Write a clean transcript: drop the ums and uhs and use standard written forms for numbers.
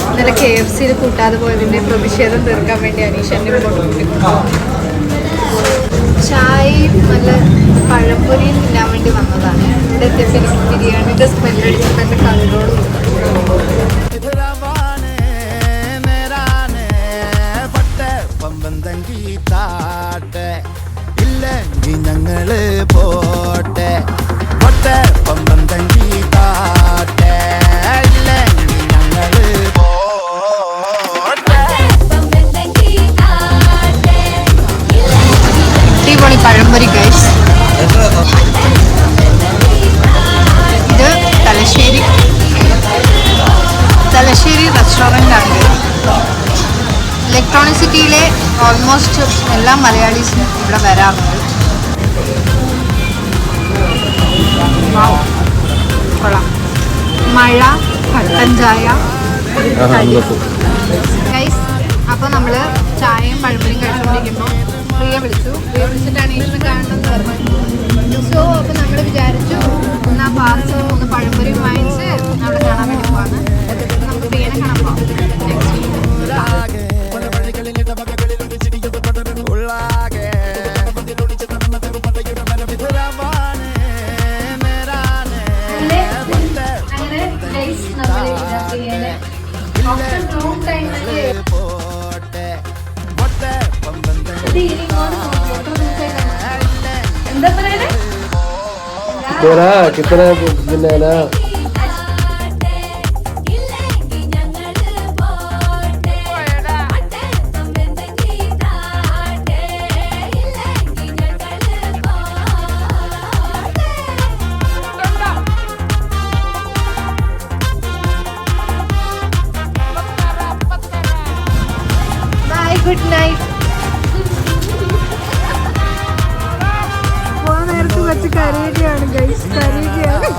ഇന്നലെ KFC കൂട്ടാതെ പോയതിൻ്റെ പ്രതിഷേധം തീർക്കാൻ വേണ്ടി അനീഷ് എന്നെ ചായയും നല്ല പഴംപൊരിയും തിന്നാൻ വേണ്ടി വന്നതാണ്. ഇവിടെ എത്തിയപ്പോൾ എനിക്ക് ബിരിയാണിയുടെ സ്മെല്ലടിച്ചപ്പോൾ എൻ്റെ കണ്ണോട് ഞങ്ങള് പോട്ടെ പമ്പന്തങ്കി താട്ടെ ഞങ്ങള് അടിപൊളി പഴംപൊരി ഗൈസ്. ഇത് തലശ്ശേരി റെസ്റ്റോറൻ്റ് ആണ്. ഇലക്ട്രോണിക് സിറ്റിയിലെ ഓൾമോസ്റ്റ് എല്ലാ മലയാളീസും ഇവിടെ വരാറുണ്ട്. കൊള്ളാം. മഴ, കട്ടൻ ചായ, ഗൈസ്. അപ്പോൾ നമ്മൾ ചായയും പഴംപൊരിയും കഴിച്ചുകൊണ്ടിരിക്കുമ്പോൾ പ്രിയ വിളിച്ചിട്ടാണ് ഇന്ന് കാണണമെന്ന് പറഞ്ഞു. സോ അപ്പോൾ നമ്മൾ വിചാരിച്ചു എന്നാൽ പാർസൽ 3 പഴംപൊരിയും വാങ്ങിച്ച് അവിടെ കാണാൻ വേണ്ടി പോവാണ്. നമുക്ക് പ്രിയനെ കാണാൻ പോവാം. कितना दिन है ना ഗുഡ് നൈറ്റ്. പോകാൻ നേരത്ത് വെച്ച് കരയുകയാണ് ഗൈസ്, കരയുകയാണ്.